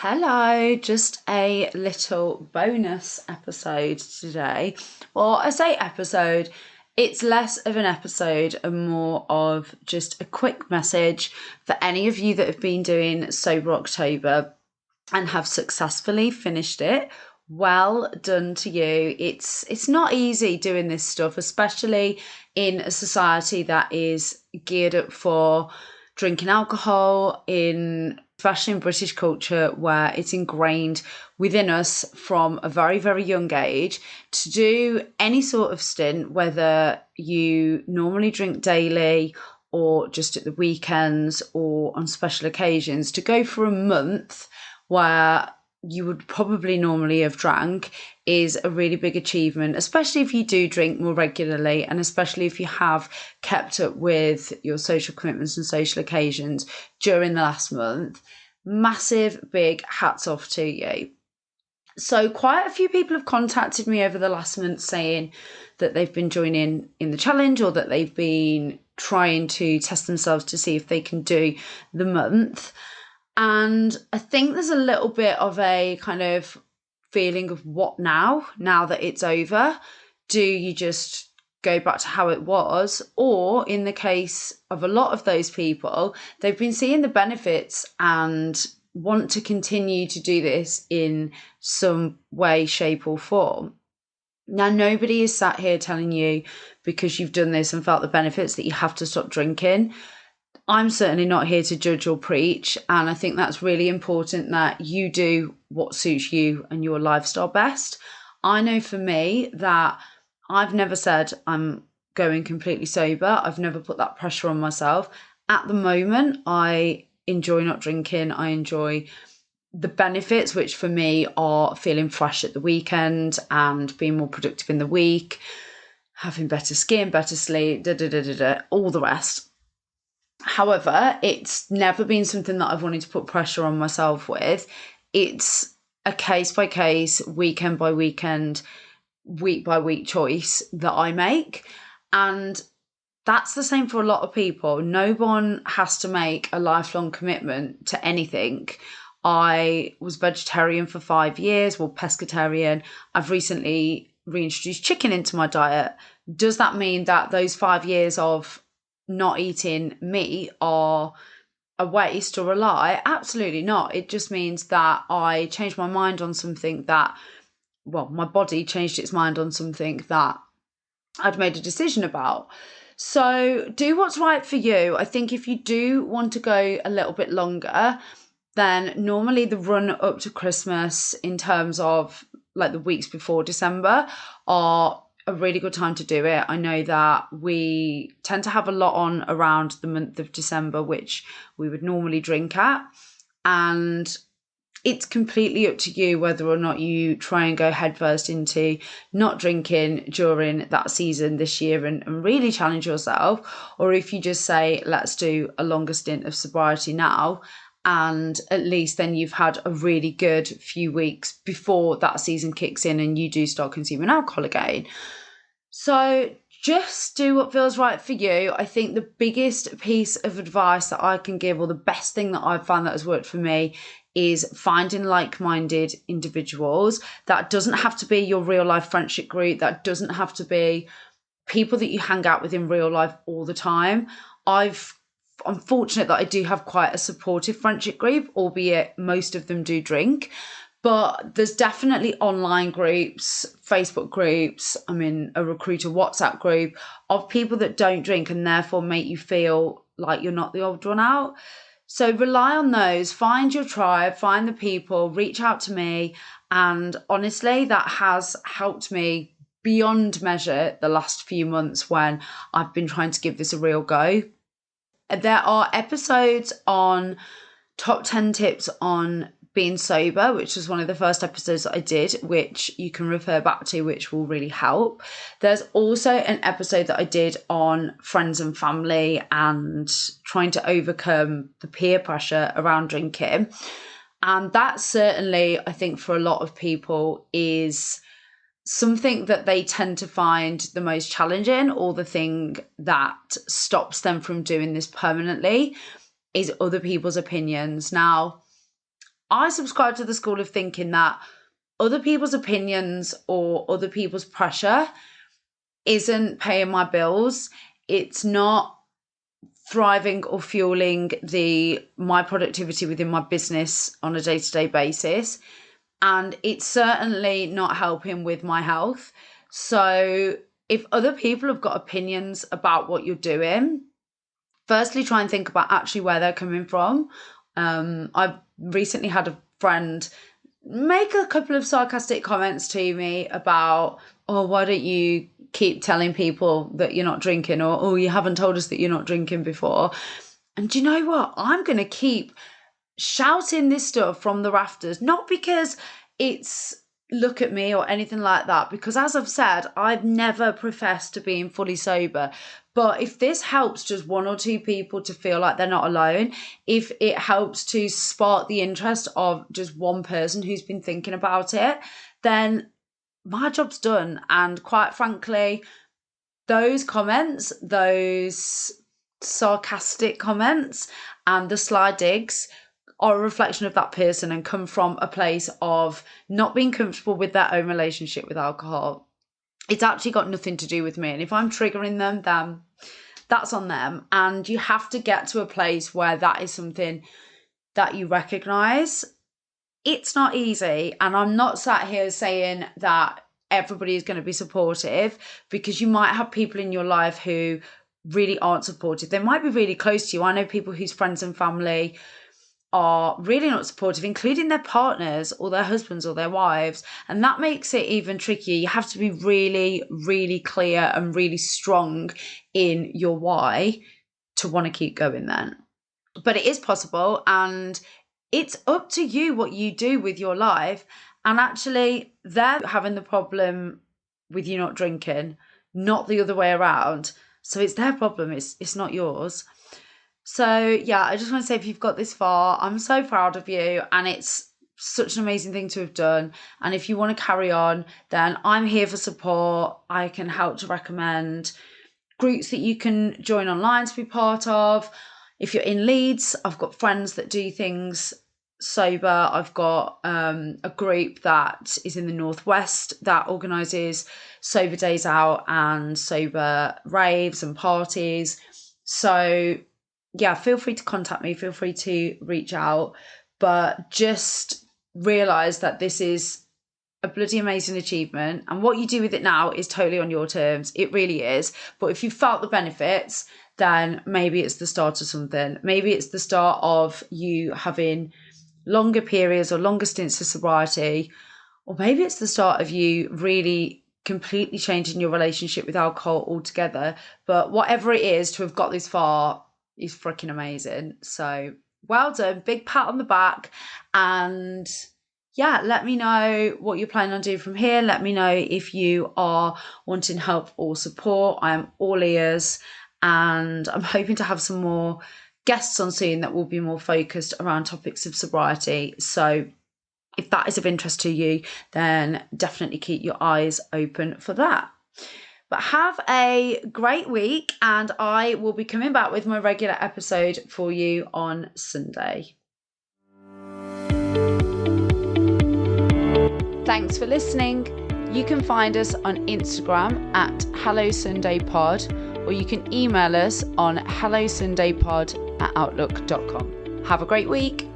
Hello, just a little bonus episode today. Well, I say episode, it's less of an episode and more of just a quick message for any of you that have been doing Sober October and have successfully finished it. Well done to you. It's not easy doing this stuff, especially in a society that is geared up for drinking alcohol, especially in British culture, where it's ingrained within us from a very, very young age to do any sort of stint, whether you normally drink daily or just at the weekends or on special occasions, to go for a month where you would probably normally have drank is a really big achievement, especially if you do drink more regularly and especially if you have kept up with your social commitments and social occasions during the last month. Massive big hats off to you. So quite a few people have contacted me over the last month saying that they've been joining in the challenge or that they've been trying to test themselves to see if they can do the month. And I think there's a little bit of a kind of feeling of what now that it's over? Do you just go back to how it was? Or in the case of a lot of those people, they've been seeing the benefits and want to continue to do this in some way, shape or form. Now, nobody is sat here telling you because you've done this and felt the benefits that you have to stop drinking. I'm certainly not here to judge or preach, and I think that's really important that you do what suits you and your lifestyle best. I know for me that I've never said I'm going completely sober. I've never put that pressure on myself. At the moment, I enjoy not drinking. I enjoy the benefits, which for me are feeling fresh at the weekend and being more productive in the week, having better skin, better sleep, all the rest. However, it's never been something that I've wanted to put pressure on myself with. It's a case by case, weekend by weekend, week by week choice that I make. And that's the same for a lot of people. No one has to make a lifelong commitment to anything. I was vegetarian for 5 years, well, pescatarian. I've recently reintroduced chicken into my diet. Does that mean that those 5 years of not eating meat are a waste or a lie? Absolutely not. It just means that I changed my mind on something my body changed its mind on something that I'd made a decision about. So do what's right for you. I think if you do want to go a little bit longer, then normally the run up to Christmas in terms of like the weeks before December are a really good time to do it. I know that we tend to have a lot on around the month of December, which we would normally drink at. And it's completely up to you whether or not you try and go headfirst into not drinking during that season this year and really challenge yourself, or if you just say, let's do a longer stint of sobriety now. And at least then you've had a really good few weeks before that season kicks in and you do start consuming alcohol again. So just do what feels right for you. I think the biggest piece of advice that I can give, or the best thing that I've found that has worked for me, is finding like-minded individuals. That doesn't have to be your real life friendship group. That doesn't have to be people that you hang out with in real life all the time. I'm fortunate that I do have quite a supportive friendship group, albeit most of them do drink. But there's definitely online groups, Facebook groups. I'm in a recruiter WhatsApp group of people that don't drink and therefore make you feel like you're not the odd one out. So rely on those, find your tribe, find the people, reach out to me. And honestly, that has helped me beyond measure the last few months when I've been trying to give this a real go. There are episodes on top 10 tips on being sober, which was one of the first episodes that I did, which you can refer back to, which will really help. There's also an episode that I did on friends and family and trying to overcome the peer pressure around drinking. And that certainly, I think for a lot of people is something that they tend to find the most challenging, or the thing that stops them from doing this permanently, is other people's opinions. Now, I subscribe to the school of thinking that other people's opinions or other people's pressure isn't paying my bills. It's not thriving or fueling my productivity within my business on a day-to-day basis. And it's certainly not helping with my health. So if other people have got opinions about what you're doing, firstly, try and think about actually where they're coming from. I've recently had a friend make a couple of sarcastic comments to me about, oh, why don't you keep telling people that you're not drinking, or, oh, you haven't told us that you're not drinking before. And do you know what? I'm going to keep shouting this stuff from the rafters, not because it's look at me or anything like that, because as I've said, I've never professed to being fully sober. But if this helps just one or two people to feel like they're not alone, if it helps to spark the interest of just one person who's been thinking about it, then my job's done. And quite frankly, those comments, those sarcastic comments and the sly digs are a reflection of that person and come from a place of not being comfortable with their own relationship with alcohol. It's actually got nothing to do with me. And if I'm triggering them, then that's on them. And you have to get to a place where that is something that you recognize. It's not easy. And I'm not sat here saying that everybody is going to be supportive, because you might have people in your life who really aren't supportive. They might be really close to you. I know people whose friends and family are really not supportive, including their partners or their husbands or their wives. And that makes it even trickier. You have to be really, really clear and really strong in your why to want to keep going then. But it is possible, and it's up to you what you do with your life. And actually, they're having the problem with you not drinking, not the other way around. So it's their problem, it's not yours. So yeah, I just want to say, if you've got this far, I'm so proud of you, and it's such an amazing thing to have done. And if you want to carry on, then I'm here for support. I can help to recommend groups that you can join online to be part of. If you're in Leeds, I've got friends that do things sober. I've got a group that is in the Northwest that organises sober days out and sober raves and parties. So yeah, feel free to contact me, feel free to reach out, but just realise that this is a bloody amazing achievement, and what you do with it now is totally on your terms. It really is. But if you felt the benefits, then maybe it's the start of something. Maybe it's the start of you having longer periods or longer stints of sobriety, or maybe it's the start of you really completely changing your relationship with alcohol altogether. But whatever it is, to have got this far is freaking amazing. So well done, big pat on the back. And yeah, let me know what you're planning on doing from here. Let me know if you are wanting help or support. I am all ears, and I'm hoping to have some more guests on soon that will be more focused around topics of sobriety. So if that is of interest to you, then definitely keep your eyes open for that. But have a great week, and I will be coming back with my regular episode for you on Sunday. Thanks for listening. You can find us on Instagram at HelloSundayPod, or you can email us on hellosundaypod@outlook.com. Have a great week.